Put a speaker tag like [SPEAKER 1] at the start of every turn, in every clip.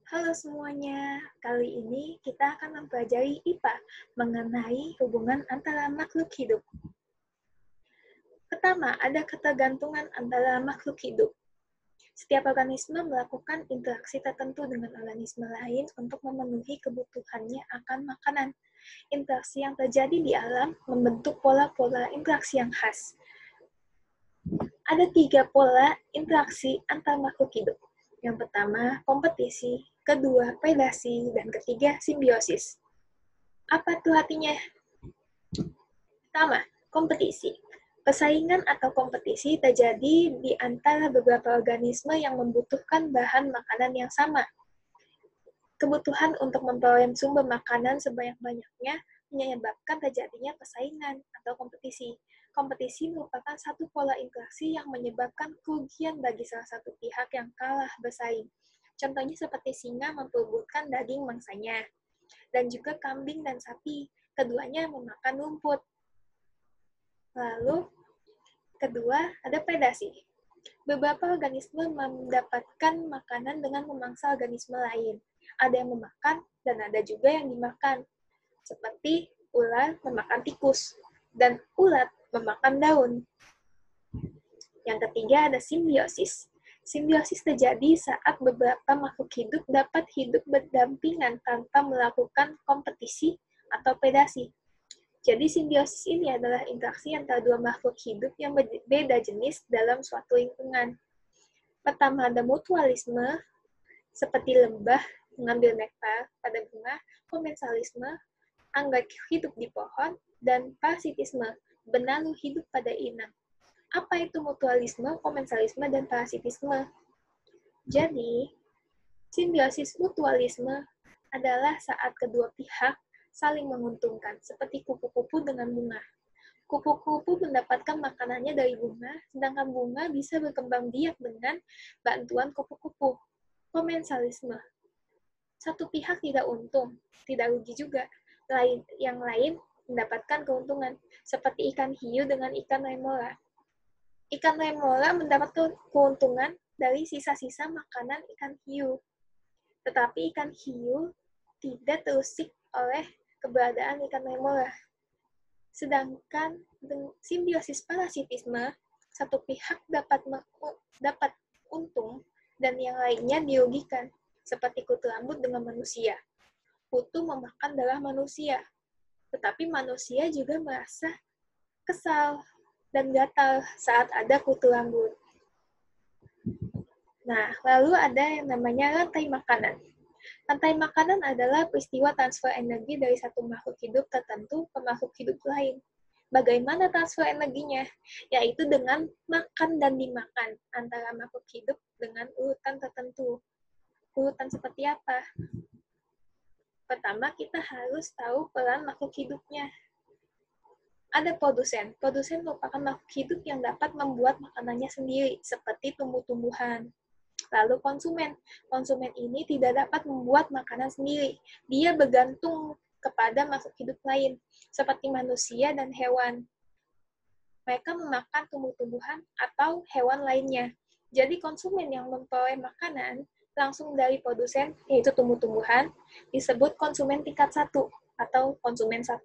[SPEAKER 1] Halo semuanya, kali ini kita akan mempelajari IPA mengenai hubungan antara makhluk hidup. Pertama, ada ketergantungan antara makhluk hidup. Setiap organisme melakukan interaksi tertentu dengan organisme lain untuk memenuhi kebutuhannya akan makanan. Interaksi yang terjadi di alam membentuk pola-pola interaksi yang khas. Ada 3 pola interaksi antar makhluk hidup. Yang pertama, kompetisi, kedua, predasi, dan ketiga, simbiosis. Apa tuh artinya? Pertama, kompetisi. Persaingan atau kompetisi terjadi di antara beberapa organisme yang membutuhkan bahan makanan yang sama. Kebutuhan untuk memperoleh sumber makanan sebanyak-banyaknya menyebabkan terjadinya persaingan atau kompetisi. Kompetisi merupakan satu pola interaksi yang menyebabkan kerugian bagi salah satu pihak yang kalah bersaing. Contohnya seperti singa memperebutkan daging mangsanya, dan juga kambing dan sapi, keduanya memakan rumput. Lalu, kedua, ada predasi. Beberapa organisme mendapatkan makanan dengan memangsa organisme lain. Ada yang memakan, dan ada juga yang dimakan. Seperti ular memakan tikus, dan ulat memakan daun. Yang ketiga ada simbiosis. Simbiosis terjadi saat beberapa makhluk hidup dapat hidup berdampingan tanpa melakukan kompetisi atau predasi. Jadi simbiosis ini adalah interaksi antara dua makhluk hidup yang berbeda jenis dalam suatu lingkungan. Pertama ada mutualisme, seperti lebah mengambil nektar pada bunga, komensalisme, anggrek hidup di pohon, dan parasitisme, benalu hidup pada inang. Apa itu mutualisme, komensalisme, dan parasitisme? Jadi, simbiosis mutualisme adalah saat kedua pihak saling menguntungkan, seperti kupu-kupu dengan bunga. Kupu-kupu mendapatkan makanannya dari bunga, sedangkan bunga bisa berkembang biak dengan bantuan kupu-kupu. Komensalisme. Satu pihak tidak untung, tidak rugi juga. Yang lain mendapatkan keuntungan, seperti ikan hiu dengan ikan remora. Ikan remora mendapat keuntungan dari sisa-sisa makanan ikan hiu. Tetapi ikan hiu tidak terusik oleh keberadaan ikan remora. Sedangkan simbiosis parasitisme, satu pihak dapat untung dan yang lainnya dirugikan, seperti kutu rambut dengan manusia. Kutu memakan darah manusia, tetapi manusia juga merasa kesal dan gatal saat ada kutu rambut. Nah, lalu ada yang namanya rantai makanan. Rantai makanan adalah peristiwa transfer energi dari satu makhluk hidup tertentu ke makhluk hidup lain. Bagaimana transfer energinya? Yaitu dengan makan dan dimakan antara makhluk hidup dengan urutan tertentu. Urutan seperti apa? Pertama, kita harus tahu peran makhluk hidupnya. Ada produsen. Produsen merupakan makhluk hidup yang dapat membuat makanannya sendiri, seperti tumbuh-tumbuhan. Lalu konsumen. Konsumen ini tidak dapat membuat makanan sendiri. Dia bergantung kepada makhluk hidup lain, seperti manusia dan hewan. Mereka memakan tumbuh-tumbuhan atau hewan lainnya. Jadi konsumen yang memperoleh makanan langsung dari produsen, yaitu tumbuh-tumbuhan, disebut konsumen tingkat 1 atau konsumen 1.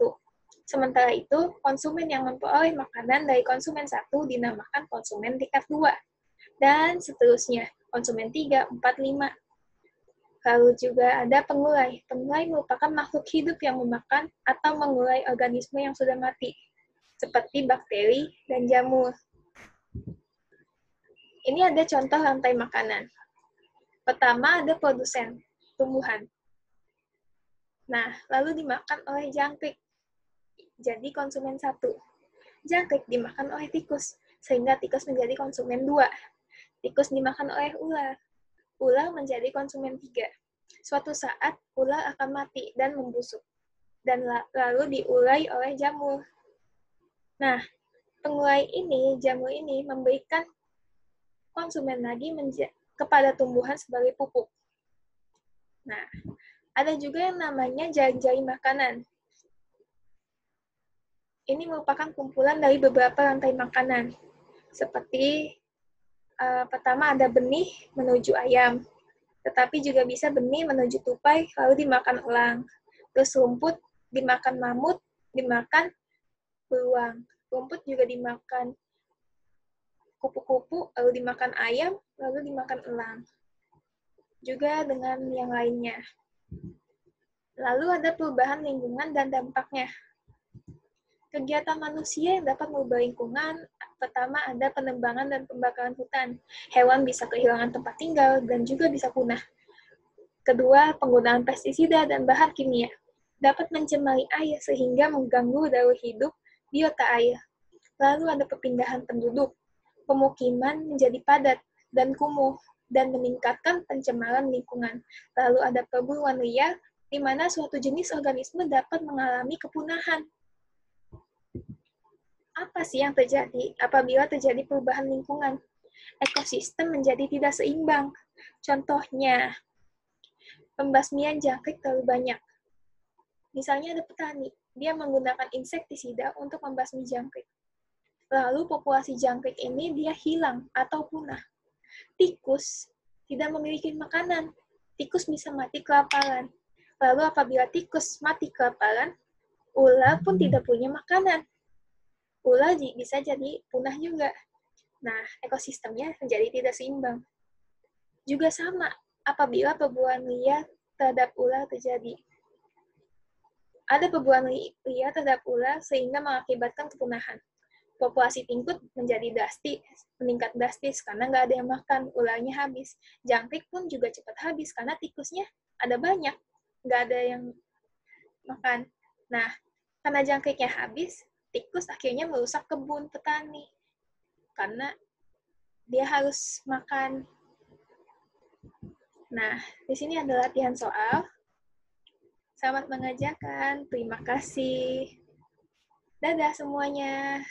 [SPEAKER 1] Sementara itu, konsumen yang memperoleh makanan dari konsumen 1 dinamakan konsumen tingkat 2. Dan seterusnya, konsumen 3, 4, 5. Lalu juga ada pengulai. Pengulai merupakan makhluk hidup yang memakan atau mengulai organisme yang sudah mati, seperti bakteri dan jamur. Ini ada contoh rantai makanan. Pertama ada produsen, tumbuhan. Nah, lalu dimakan oleh jangkrik. Jadi konsumen 1. Jangkrik dimakan oleh tikus, sehingga tikus menjadi konsumen 2. Tikus dimakan oleh ular. Ular menjadi konsumen 3. Suatu saat, ular akan mati dan membusuk, dan lalu diulai oleh jamur. Nah, pengulai ini, jamur ini, memberikan konsumen lagi kepada tumbuhan sebagai pupuk. Nah, ada juga yang namanya jari-jari makanan. Ini merupakan kumpulan dari beberapa rantai makanan, seperti pertama ada benih menuju ayam. Tetapi juga bisa benih menuju tupai, lalu dimakan elang. Terus rumput dimakan mamut, dimakan beruang. Rumput juga dimakan kupu-kupu, lalu dimakan ayam, lalu dimakan elang. Juga dengan yang lainnya. Lalu ada perubahan lingkungan dan dampaknya. Kegiatan manusia yang dapat mengubah lingkungan, pertama ada penebangan dan pembakaran hutan. Hewan bisa kehilangan tempat tinggal dan juga bisa punah. Kedua, penggunaan pestisida dan bahan kimia dapat mencemari air sehingga mengganggu daur hidup biota air. Lalu ada perpindahan penduduk. Pemukiman menjadi padat dan kumuh dan meningkatkan pencemaran lingkungan. Lalu ada perburuan liar, di mana suatu jenis organisme dapat mengalami kepunahan. Apa sih yang terjadi apabila terjadi perubahan lingkungan? Ekosistem menjadi tidak seimbang. Contohnya, pembasmian jangkrik terlalu banyak. Misalnya ada petani, dia menggunakan insektisida untuk membasmi jangkrik. Lalu populasi jangkrik ini dia hilang atau punah. Tikus tidak memiliki makanan. Tikus bisa mati kelaparan. Lalu apabila tikus mati kelaparan, ular pun tidak punya makanan. Ular bisa jadi punah juga. Nah, ekosistemnya menjadi tidak seimbang. Juga sama apabila perburuan liar terhadap ular terjadi. Ada perburuan liar terhadap ular sehingga mengakibatkan kepunahan. Populasi tingkut menjadi meningkat drastis karena nggak ada yang makan, ularnya habis. Jangkrik pun juga cepat habis karena tikusnya ada banyak, nggak ada yang makan. Nah, karena jangkriknya habis, tikus akhirnya merusak kebun petani karena dia harus makan. Nah, di sini ada latihan soal. Selamat mengerjakan. Terima kasih. Dadah semuanya.